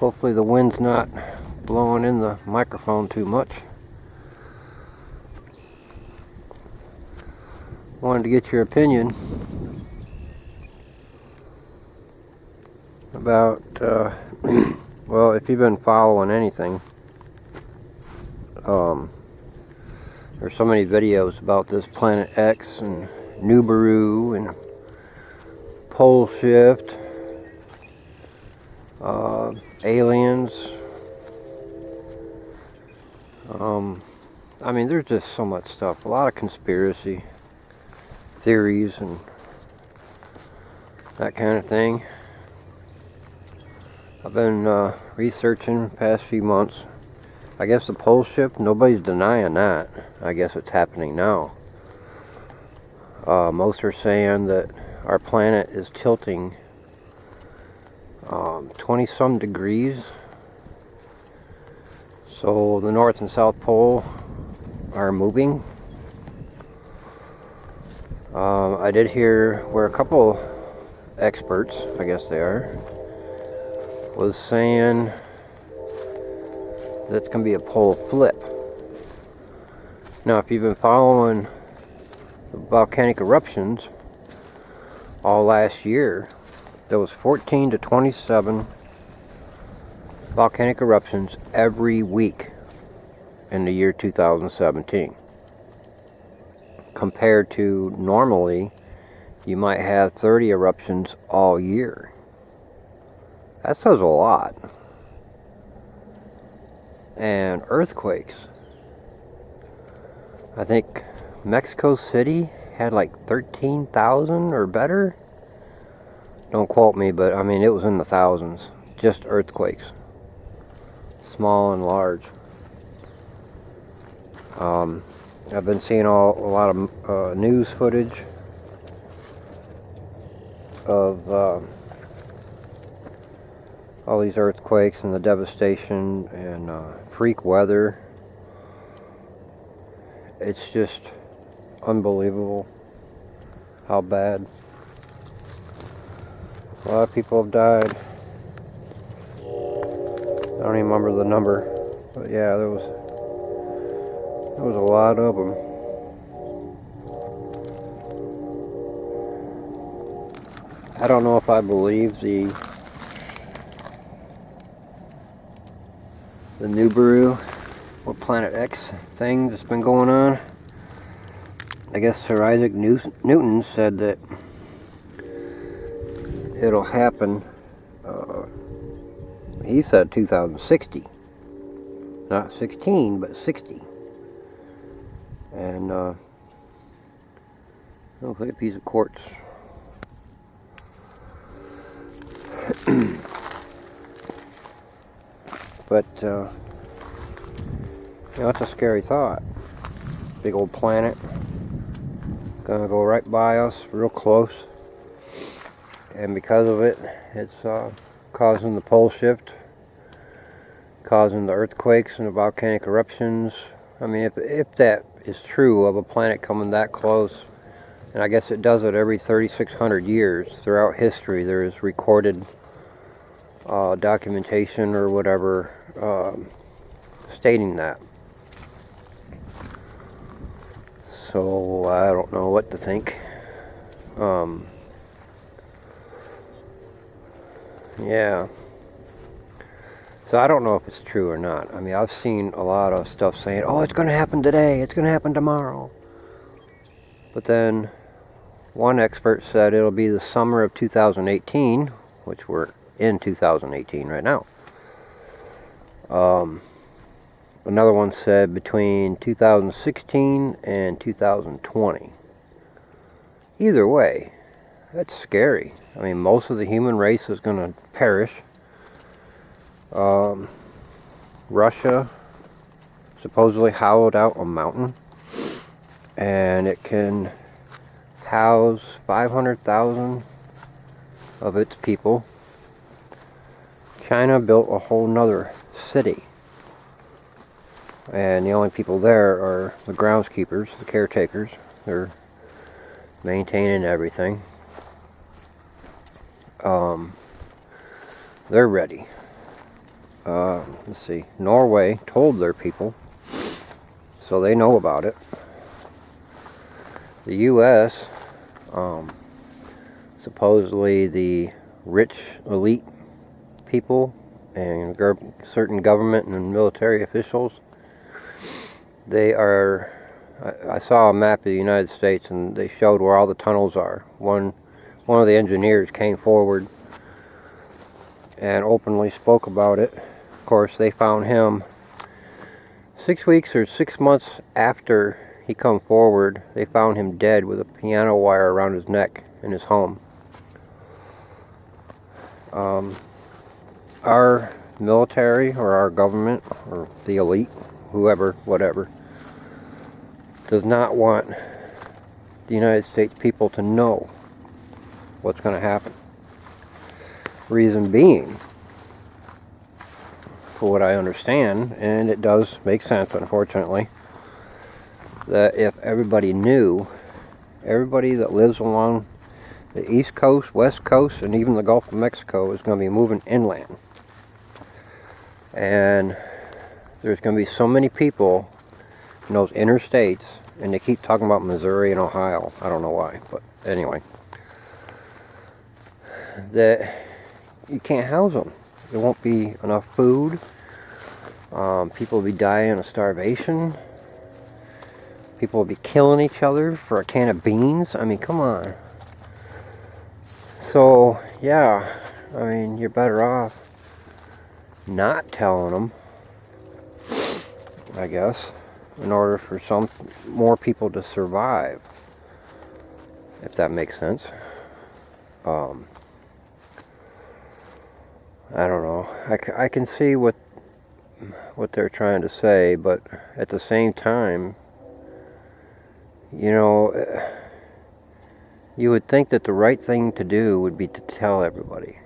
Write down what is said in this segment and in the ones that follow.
Hopefully the wind's not blowing in the microphone too much. Wanted to get your opinion about, well, if you've been following anything, there's so many videos about this Planet X and Nibiru and pole shift, aliens. I mean, there's just so much stuff. A lot of conspiracy theories and that kind of thing. I've been researching the past few months. I guess the pole shift, nobody's denying that. I guess it's happening now. Most are saying that our planet is tilting 20 some degrees. So the North and South Pole are moving. I did hear where a couple experts, I guess they are, was saying that it's going to be a pole flip. Now, if you've been following the volcanic eruptions all last year, there was 14 to 27 volcanic eruptions every week in the year 2017. Compared to normally, you might have 30 eruptions all year. That says a lot. And earthquakes. I think Mexico City had like 13,000 or better. Don't quote me, but I mean it was in the thousands. Just earthquakes. Small and large. I've been seeing a lot of news footage of all these earthquakes and the devastation and freak weather. It's just unbelievable how bad. A lot of people have died. I don't even remember the number, but yeah, there was a lot of them. I don't know if I believe the Nibiru or Planet X thing that's been going on. I guess Sir Isaac Newton said that it'll happen. He said 2060, not 16, but 60. And looks like a piece of quartz. But it's a scary thought. Big old planet gonna go right by us, real close, and because of it, it's causing the pole shift, causing the earthquakes and the volcanic eruptions. I mean, if that is true of a planet coming that close, and I guess it does it every 3,600 years throughout history, there is recorded documentation or whatever stating that. So I don't know what to think. Yeah. So I don't know if it's true or not. I mean, I've seen a lot of stuff saying, oh, it's going to happen today, it's going to happen tomorrow. But then one expert said it'll be the summer of 2018, which we're in 2018 right now. Another one said between 2016 and 2020. Either way, that's scary. I mean, most of the human race is going to perish. Russia supposedly hollowed out a mountain, and it can house 500,000 of its people. China built a whole nother city, and the only people there are the groundskeepers, the caretakers. They're maintaining everything. They're ready. let's see, Norway told their people, so they know about it. The U.S., supposedly the rich elite people and certain government and military officials, they are, I saw a map of the United States and they showed where all the tunnels are. One of the engineers came forward and openly spoke about it. Of course, they found him 6 weeks or 6 months after he come forward. They found him dead with a piano wire around his neck in his home. Our military or our government or the elite, whoever, whatever, does not want the United States people to know what's going to happen. Reason being, for what I understand, and it does make sense, unfortunately, that if everybody knew, everybody that lives along the East Coast, West Coast, and even the Gulf of Mexico is going to be moving inland. And there's going to be so many people in those interstates, and they keep talking about Missouri and Ohio. I don't know why, but anyway. That you can't house them. There won't be enough food. People will be dying of starvation. People will be killing each other for a can of beans. I mean, come on. So, yeah, I mean, you're better off not telling them, I guess, in order for some more people to survive, if that makes sense. I don't know. I can see what they're trying to say, but at the same time, you know, you would think that the right thing to do would be to tell everybody.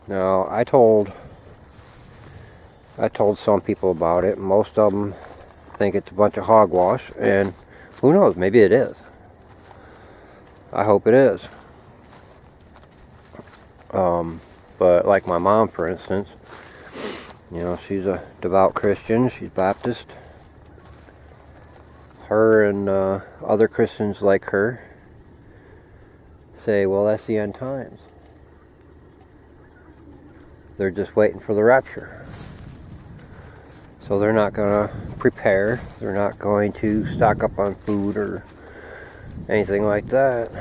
Now, I told some people about it. Most of them think it's a bunch of hogwash, and who knows, maybe it is. I hope it is. But like my mom, for instance, you know, she's a devout Christian. She's Baptist. Her and other Christians like her say, well, that's the end times. They're just waiting for the rapture. So they're not going to prepare. They're not going to stock up on food or anything like that.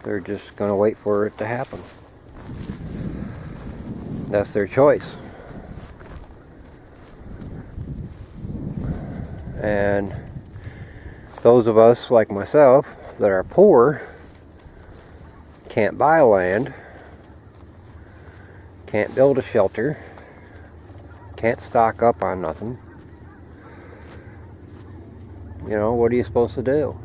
They're just going to wait for it to happen. That's their choice. And those of us like myself that are poor can't buy land, can't build a shelter, can't stock up on nothing. You know, what are you supposed to do?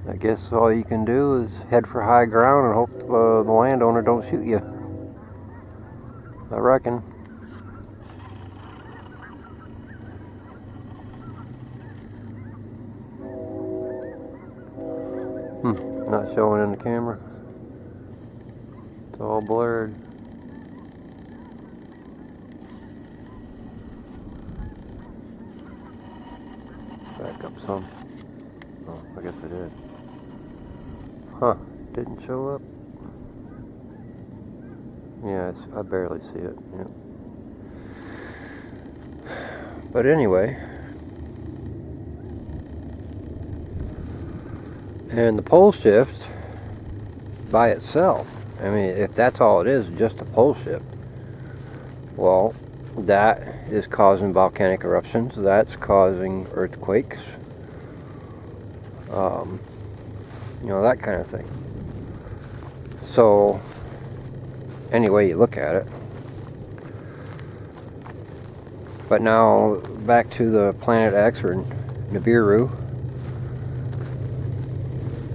I guess all you can do is head for high ground and hope the landowner don't shoot you. I reckon. Not showing in the camera. It's all blurred. Back up some. Oh, I guess I did. Huh, didn't show up. Yeah, I barely see it. Yeah. But anyway, and the pole shift by itself, I mean, if that's all it is, just a pole shift, well, that is causing volcanic eruptions, that's causing earthquakes, you know, that kind of thing. So, any way you look at it. But now, back to the Planet X or Nibiru.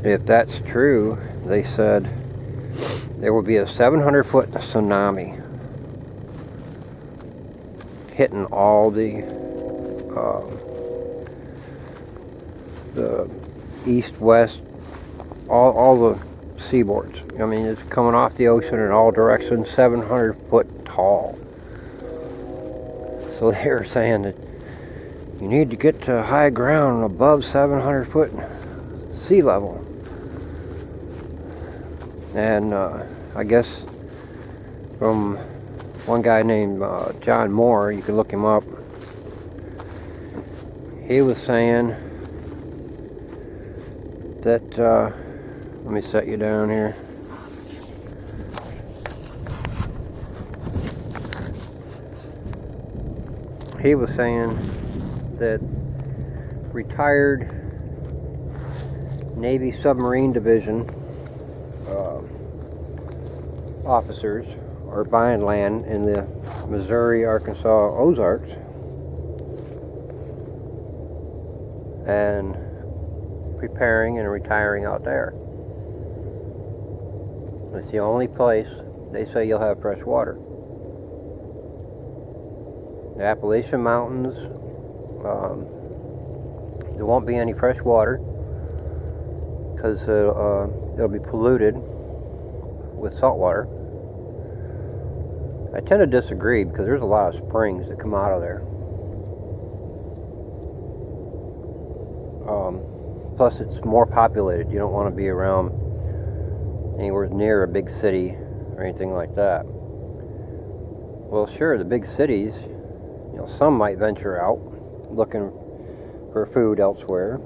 If that's true, they said there will be a 700-foot tsunami hitting all the east, west, all the seaboards. I mean, it's coming off the ocean in all directions, 700 foot tall. So they're saying that you need to get to high ground above 700 foot sea level. And I guess from one guy named John Moore, you can look him up, he was saying that, let me set you down here. He was saying that retired Navy Submarine Division officers are buying land in the Missouri, Arkansas, Ozarks and preparing and retiring out there. It's the only place they say you'll have fresh water. The Appalachian Mountains, there won't be any fresh water because it'll be polluted with salt water. I tend to disagree because there's a lot of springs that come out of there. Plus it's more populated. You don't want to be around anywhere near a big city or anything like that. Well, sure, the big cities, you know, some might venture out looking for food elsewhere.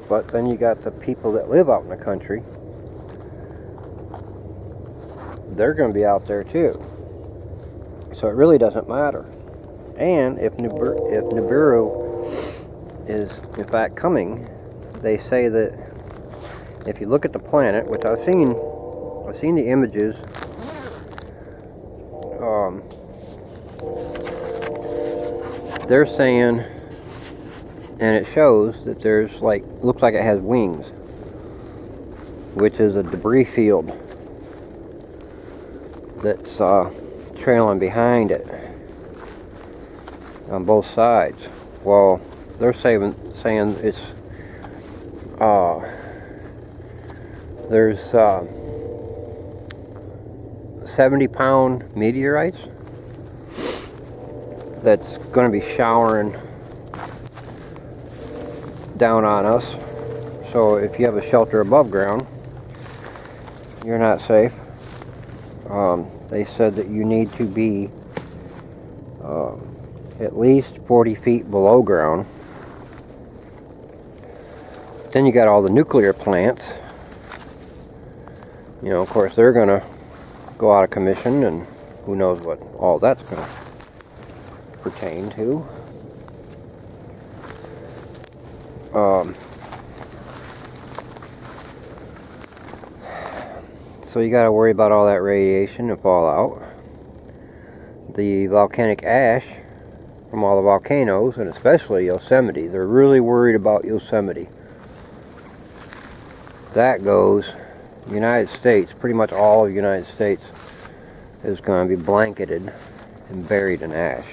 But then you got the people that live out in the country. They're going to be out there too. So it really doesn't matter. And if Nibiru is in fact coming, they say that if you look at the planet, which I've seen the images, they're saying, and it shows that there's looks like it has wings, which is a debris field that's trailing behind it on both sides. Well, they're saying it's there's 70-pound meteorites that's going to be showering down on us. So if you have a shelter above ground, you're not safe. They said that you need to be at least 40 feet below ground. Then you got all the nuclear plants. You know, of course, they're going to go out of commission, and who knows what all that's going to pertain to. So you got to worry about all that radiation and fallout. The volcanic ash from all the volcanoes, and especially Yosemite. They're really worried about Yosemite. That goes, United States, pretty much all of the United States is going to be blanketed and buried in ash.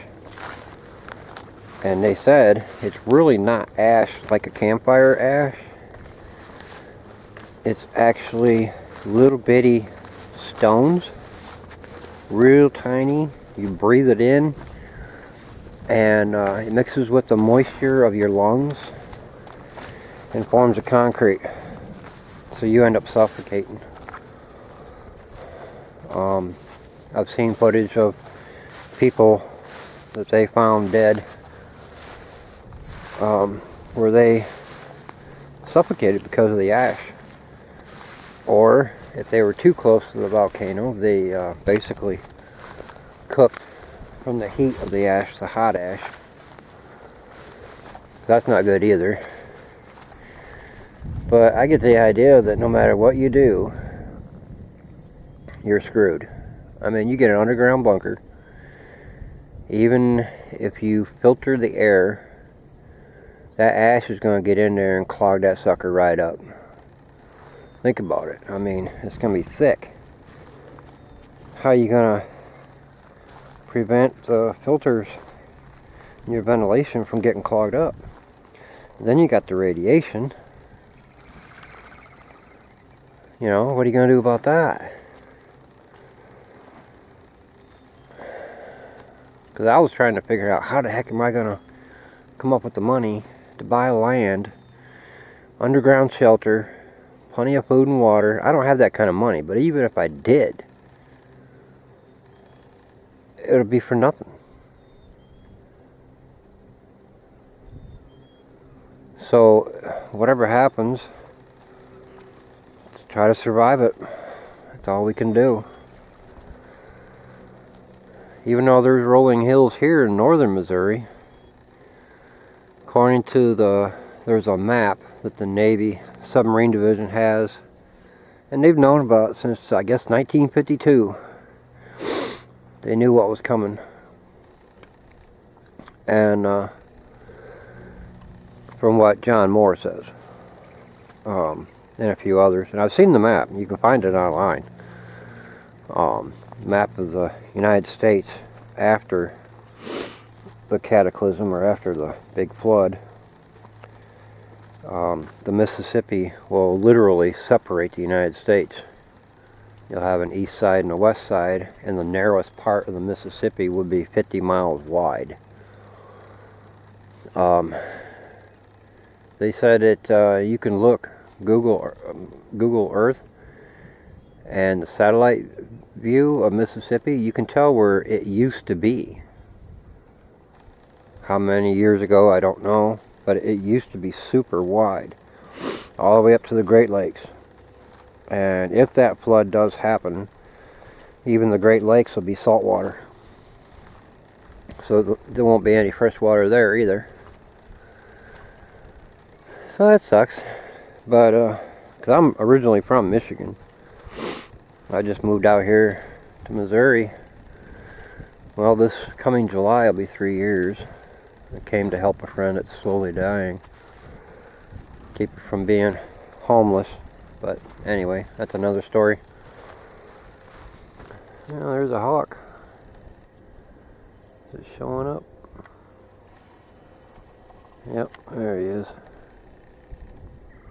And they said it's really not ash like a campfire ash. It's actually little bitty stones, real tiny. You breathe it in, and it mixes with the moisture of your lungs and forms a concrete. So you end up suffocating. I've seen footage of people that they found dead where they suffocated because of the ash. Or if they were too close to the volcano, they basically cooked from the heat of the ash, the hot ash. That's not good either. But I get the idea that no matter what you do, you're screwed. I mean, you get an underground bunker. Even if you filter the air, that ash is going to get in there and clog that sucker right up. Think about it. I mean, it's going to be thick. How are you going to prevent the filters and your ventilation from getting clogged up? Then you got the radiation. You know, what are you going to do about that? Because I was trying to figure out how the heck am I going to come up with the money to buy land, underground shelter, plenty of food and water. I don't have that kind of money, but even if I did, it would be for nothing. So, whatever happens, let's try to survive it. That's all we can do. Even though there's rolling hills here in northern Missouri, according to there's a map that the Navy Submarine Division has, and they've known about it since, I guess, 1952. They knew what was coming. And from what John Moore says, and a few others, and I've seen the map, you can find it online. Map of the United States after the cataclysm, or after the big flood. The Mississippi will literally separate the United States. You'll have an east side and a west side, and the narrowest part of the Mississippi would be 50 miles wide. They said that you can look, Google Earth, and the satellite view of Mississippi, you can tell where it used to be. How many years ago, I don't know, but it used to be super wide, all the way up to the Great Lakes. And if that flood does happen, even the Great Lakes will be saltwater. So there won't be any fresh water there either. So that sucks. But, because I'm originally from Michigan. I just moved out here to Missouri. Well, this coming July will be 3 years. I came to help a friend that's slowly dying. Keep her from being homeless. But anyway, that's another story. Yeah, there's a hawk. Is it showing up? Yep, there he is.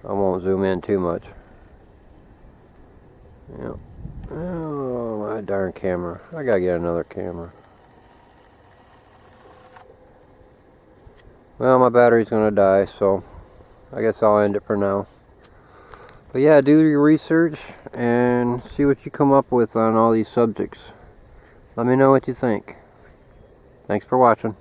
I won't zoom in too much. Yep. Oh, my darn camera. I gotta get another camera. Well, my battery's gonna die, so I guess I'll end it for now. But yeah, do your research and see what you come up with on all these subjects. Let me know what you think. Thanks for watching.